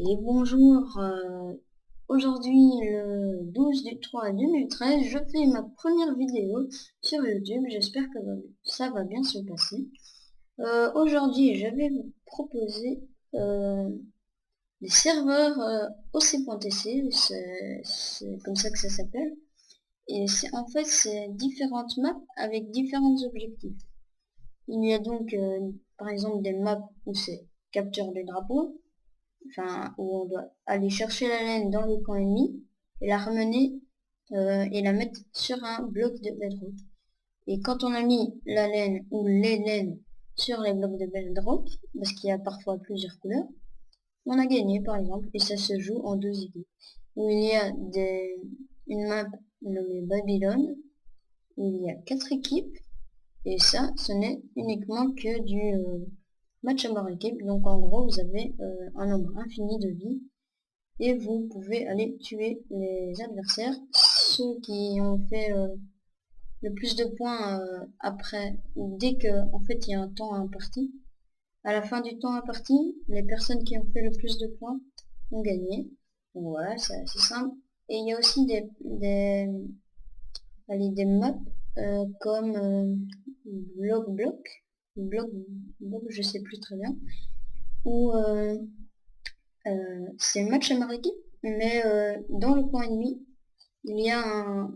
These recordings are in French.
Et bonjour, aujourd'hui le 12 du 3 2013, je fais ma première vidéo sur YouTube, j'espère que ça va bien se passer. Aujourd'hui je vais vous proposer des serveurs OC.tc, c'est comme ça que ça s'appelle. Et c'est différentes maps avec différents objectifs. Il y a donc par exemple des maps où c'est capture des drapeaux, enfin où on doit aller chercher la laine dans le camp ennemi et la ramener et la mettre sur un bloc de bedrock. Et quand on a mis la laine ou les laines sur les blocs de bedrock, parce qu'il y a parfois plusieurs couleurs, on a gagné par exemple, et ça se joue en deux équipes. Où il y a une map nommée Babylone, où il y a 4 équipes, et ça, ce n'est uniquement que du match à mort équipe. Donc en gros, vous avez un nombre infini de vies et vous pouvez aller tuer les adversaires. Ceux qui ont fait le plus de points après, dès que en fait il y a un temps imparti. À la fin du temps imparti, les personnes qui ont fait le plus de points ont gagné. Donc voilà, c'est assez simple. Et il y a aussi des maps comme bloc, je sais plus très bien, où c'est match à mar équipe, mais dans le coin ennemi, il y a un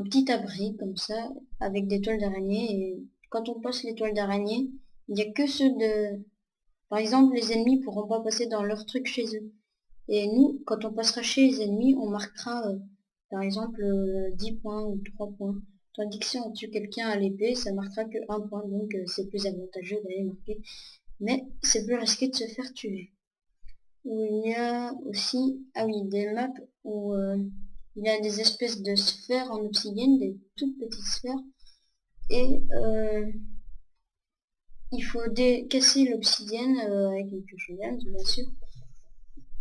petit abri comme ça, avec des toiles d'araignée, et quand on passe les toiles d'araignée, il n'y a que ceux de... Par exemple, les ennemis pourront pas passer dans leur truc chez eux. Et nous, quand on passera chez les ennemis, on marquera, par exemple, 10 points ou 3 points. Tandis que si on tue quelqu'un à l'épée, ça marquera que 1 point, donc c'est plus avantageux d'aller marquer. Mais c'est plus risqué de se faire tuer. Où il y a aussi, ah oui, des maps où il y a des espèces de sphères en obsidienne, des toutes petites sphères, et il faut casser l'obsidienne avec une pioche bien sûr.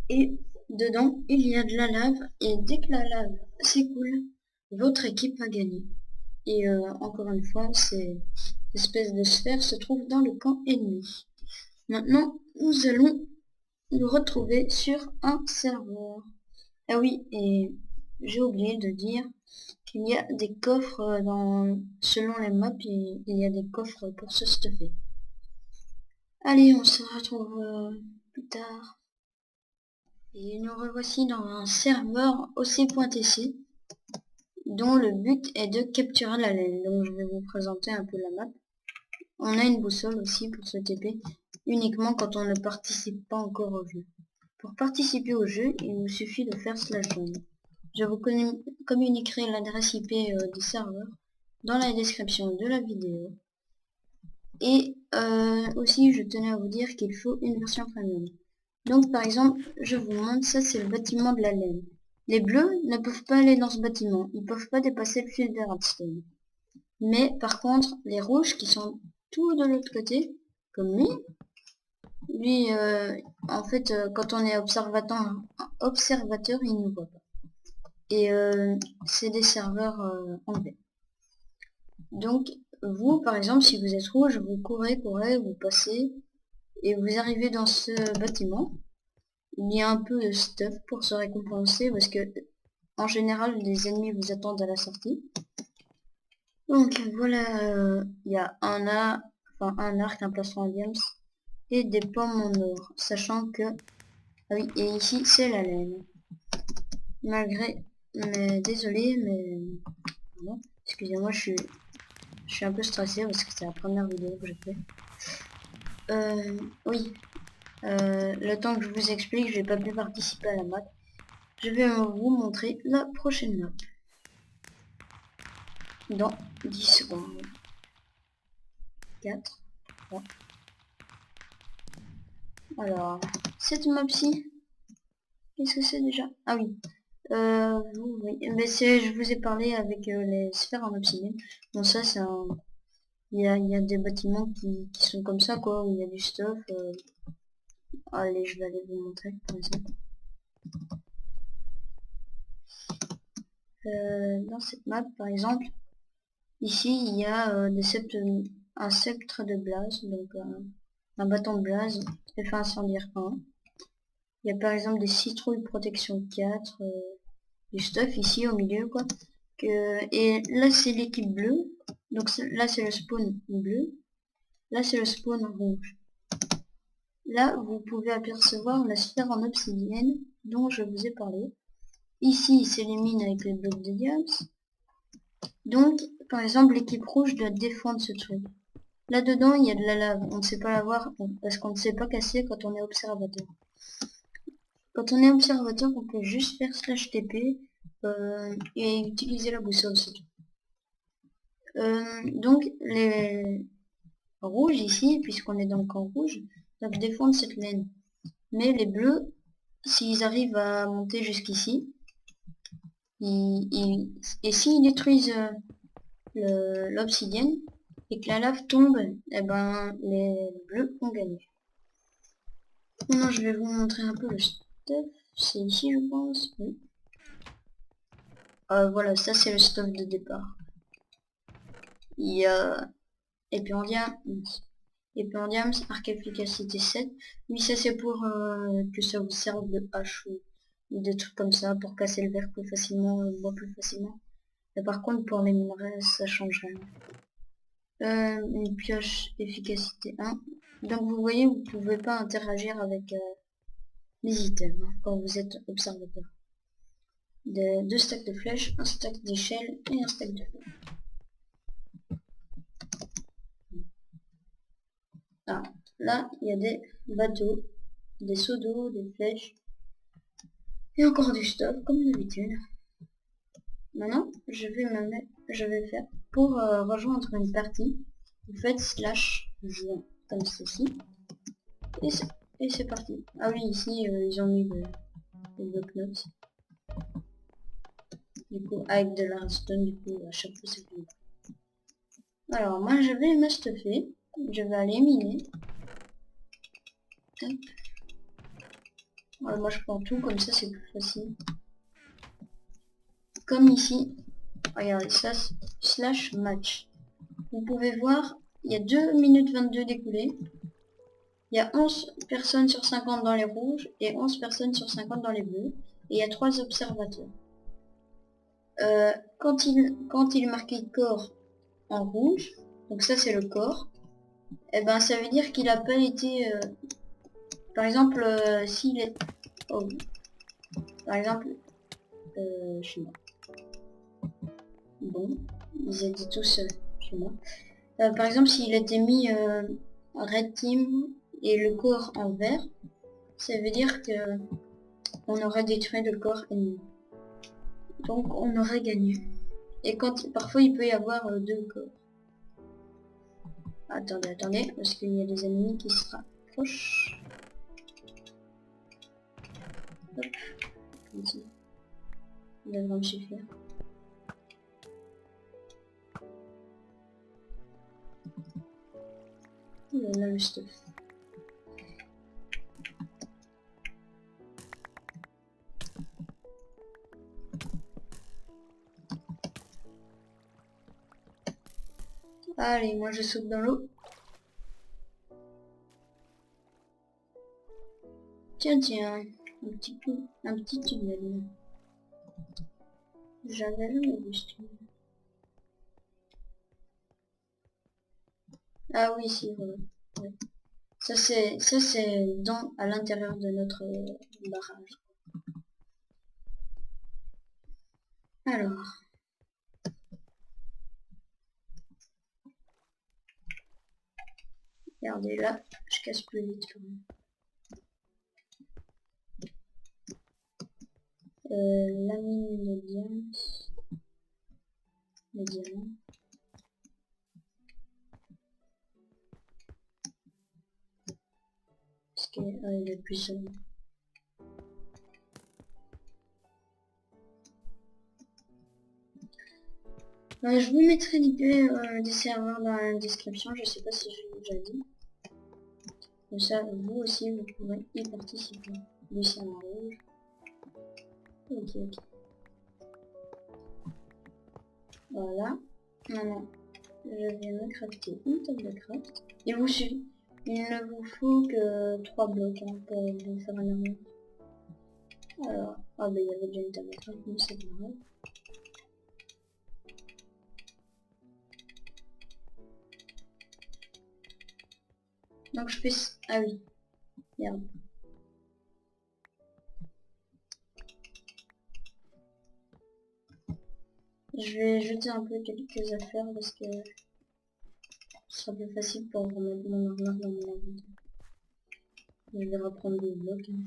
Et dedans, il y a de la lave, et dès que la lave s'écoule, votre équipe a gagné. Et encore une fois, ces espèces de sphères se trouvent dans le camp ennemi. Maintenant, nous allons nous retrouver sur un serveur. Ah oui, et j'ai oublié de dire qu'il y a des coffres selon les maps, il y a des coffres pour se stuffer. Allez, on se retrouve plus tard. Et nous revoici dans un serveur OC.tc dont le but est de capturer la laine. Donc je vais vous présenter un peu la map. On a une boussole aussi pour se TP, uniquement quand on ne participe pas encore au jeu. Pour participer au jeu, il vous suffit de faire /home. Je vous communiquerai l'adresse IP du serveur dans la description de la vidéo. Et aussi, je tenais à vous dire qu'il faut une version premium. Donc par exemple, je vous montre, ça c'est le bâtiment de la laine. Les bleus ne peuvent pas aller dans ce bâtiment, ils peuvent pas dépasser le fil de redstone. Mais par contre, les rouges qui sont tout de l'autre côté, comme lui en fait, quand on est observateur, il ne voit pas. Et c'est des serveurs anglais. Donc vous, par exemple, si vous êtes rouge, vous courez, vous passez, et vous arrivez dans ce bâtiment. Il y a un peu de stuff pour se récompenser, parce que en général, les ennemis vous attendent à la sortie. Donc voilà, il y a un arc, un plastron en diams, et des pommes en or, sachant que... Ah oui, et ici, c'est la laine. Malgré... Mais désolé, mais... Pardon, excusez-moi, je suis un peu stressé parce que c'est la première vidéo que je fais. Oui, le temps que je vous explique, je n'ai pas pu participer à la map. Je vais vous montrer la prochaine map. Dans 10 secondes. 4, 3. Alors, cette map-ci, qu'est-ce que c'est déjà? Ah oui. Oui. Mais je vous ai parlé avec les sphères en obsidienne. Bon, ça, c'est un... Il y a des bâtiments qui sont comme ça, quoi, où il y a du stuff. Allez, je vais aller vous montrer, par exemple. Dans cette map, par exemple, ici, il y a un sceptre de glace, donc un bâton de blaze, effet incendiaire 1. Il y a par exemple des citrouilles protection 4, du stuff ici au milieu quoi. Et là c'est l'équipe bleue, donc là c'est le spawn bleu, là c'est le spawn rouge. Là vous pouvez apercevoir la sphère en obsidienne dont je vous ai parlé. Ici c'est les mines avec les blocs de diams. Donc par exemple l'équipe rouge doit défendre ce truc. Là-dedans, il y a de la lave. On ne sait pas la voir parce qu'on ne sait pas casser quand on est observateur. Quand on est observateur, on peut juste faire /TP et utiliser la boussole, c'est tout. Donc, les rouges ici, puisqu'on est dans le camp rouge, doivent défendre cette laine. Mais les bleus, s'ils arrivent à monter jusqu'ici, et s'ils détruisent l'obsidienne, et que la lave tombe, eh ben les bleus ont gagné. Maintenant je vais vous montrer un peu le stuff. C'est ici je pense. Oui. Voilà, ça c'est le stuff de départ. Il y a Épiandium, arc efficacité 7. Oui, ça c'est pour que ça vous serve de hache ou des trucs comme ça pour casser le verre plus facilement, le bois plus facilement. Et par contre pour les minerais ça change rien. Une pioche efficacité 1. Donc vous voyez, vous pouvez pas interagir avec les items hein, quand vous êtes observateur. 2 stacks de flèches, un stack d'échelle et un stack de flèches. Ah, là il y a des bateaux, des seaux d'eau, des flèches et encore du stuff comme d'habitude. Maintenant je vais faire pour rejoindre une partie. Vous faites /joint comme ceci et c'est parti. Ah oui, ici ils ont mis des bloc-notes. Du coup avec de la redstone, du coup à chaque fois c'est plus. Alors moi je vais me stuffer, je vais aller miner. Hop. Voilà, moi je prends tout comme ça c'est plus facile. Comme ici, regardez ça, /match. Vous pouvez voir, il y a 2 minutes 22 d'écoulées. Il y a 11 personnes sur 50 dans les rouges et 11 personnes sur 50 dans les bleus. Et il y a 3 observateurs. Quand il est marqué corps en rouge, donc ça c'est le corps, et ben ça veut dire qu'il n'a pas été... par exemple, s'il est... Oh, par exemple, chez moi. Bon, ils étaient tous chez moi. Par exemple, s'il était mis red team et le corps en vert, ça veut dire que on aurait détruit le corps ennemi. Donc on aurait gagné. Et parfois il peut y avoir 2 corps. Attendez, parce qu'il y a des ennemis qui se rapprochent. Hop, ici. Il devrait me suffire. Là le stuff. Allez, moi je saute dans l'eau. Tiens, un petit tunnel. J'avais jamais vu ce tunnel. Ah oui, si, voilà. Ouais. Ça c'est à l'intérieur de notre barrage. Alors. Regardez là, je casse plus vite quand même. La mine de diamants. Les diamants. Parce qu'il est plus sombre. Je vous mettrai l'IP des serveurs dans la description, je sais pas si je l'ai déjà dit. Comme ça, vous aussi, vous pourrez y participer. Du serveur rouge. Ok. Voilà. Maintenant, je vais me crafter une table de craft. Et vous suivez. Il ne vous faut que 3 blocs hein, pour vous faire un armure. Alors, ah bah il y avait déjà une table, mais c'est pas grave. Donc je fais... Ah oui, merde. Je vais jeter un peu quelques affaires parce que ce sera plus facile pour remettre mon armure dans mon inventaire. Je vais reprendre des blocs. Hein,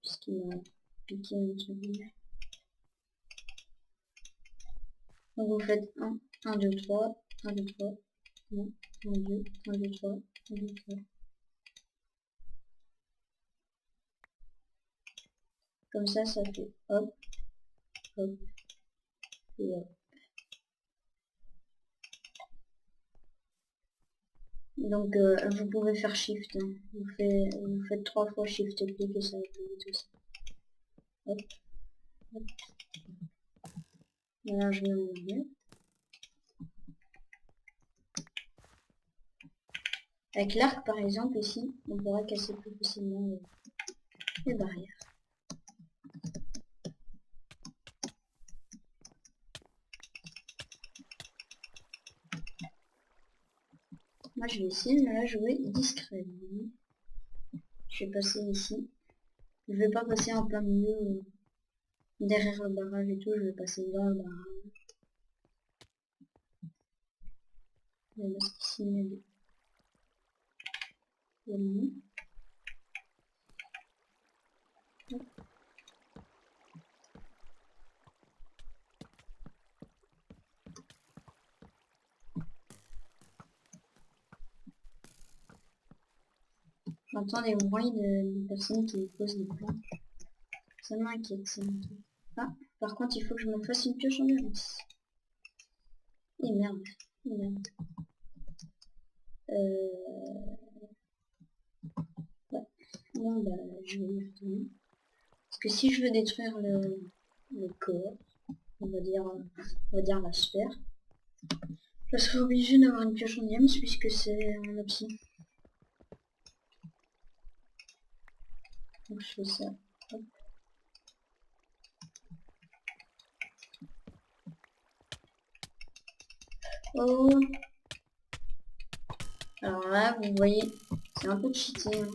puisqu'il m'a piqué un petit peu. Donc vous faites 1, 1, 2, 3, 1, 2, 3, 1, 2, 1, 2, 3, 1, 2, 3. Comme ça fait hop, hop, et hop. Donc vous pouvez faire shift, hein. Vous faites 3 fois shift clic et ça va plus vite aussi. Hop, hop. Maintenant je mets mon armure. Avec l'arc par exemple ici, on pourra casser plus facilement les barrières. Moi je vais essayer de la jouer discrètement. Je vais passer ici. Je vais pas passer en plein milieu derrière le barrage et tout, je vais passer dans le barrage. Je vais mettre ici mes ennemis. J'entends des bruits de personnes qui posent des planches. Ça m'inquiète, ça m'inquiète. Ah, par contre, il faut que je me fasse une pioche en endurance. Et merde, et merde. Ouais. Bon, bah, je vais y retourner. Parce que si je veux détruire le corps, on va dire la sphère, je serai obligé d'avoir une pioche en diamant puisque c'est un option. Donc je fais ça. Hop. Oh. Alors là, vous voyez, c'est un peu cheaté. Hein.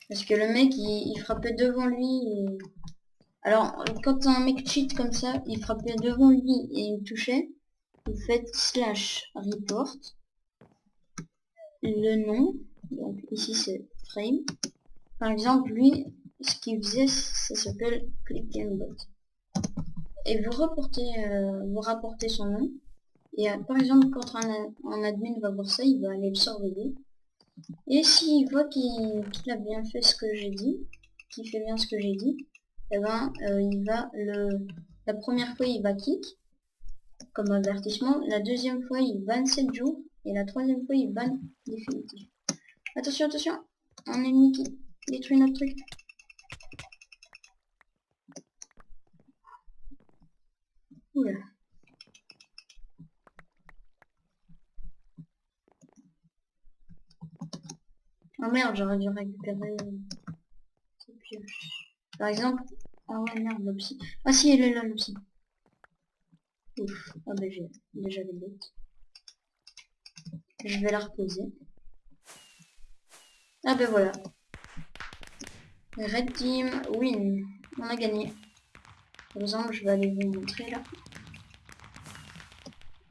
Parce que le mec, il frappait devant lui. Et... Alors, quand un mec cheat comme ça, il frappait devant lui et il touchait, vous faites /report, le nom, donc ici c'est frame. Par exemple, lui, ce qu'il faisait, ça s'appelle click and bot. Et vous rapportez son nom. Et par exemple, quand un admin va voir ça, il va aller le surveiller. Et s'il voit qu'il a bien fait ce que j'ai dit, qu'il fait bien ce que j'ai dit, et ben il va la première fois il va kick comme avertissement, la deuxième fois il banne 7 jours et la troisième fois il banne définitif. Attention, attention, un ennemi qui détruit notre truc. Oula. Oh merde, j'aurais dû récupérer cette pioche. Par exemple, ah ouais merde, le psy. Ah si, elle est là, le psy. Ouf, ah bah j'ai déjà les bêtes. Je vais la reposer. Ah ben voilà. Red Team win. On a gagné. Par exemple, je vais aller vous montrer là.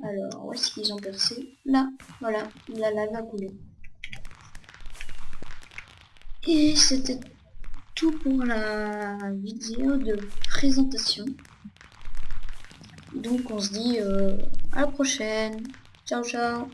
Alors, où est-ce qu'ils ont percé? Là, voilà, la lave a coulé. Et c'était tout pour la vidéo de présentation. Donc on se dit à la prochaine. Ciao ciao.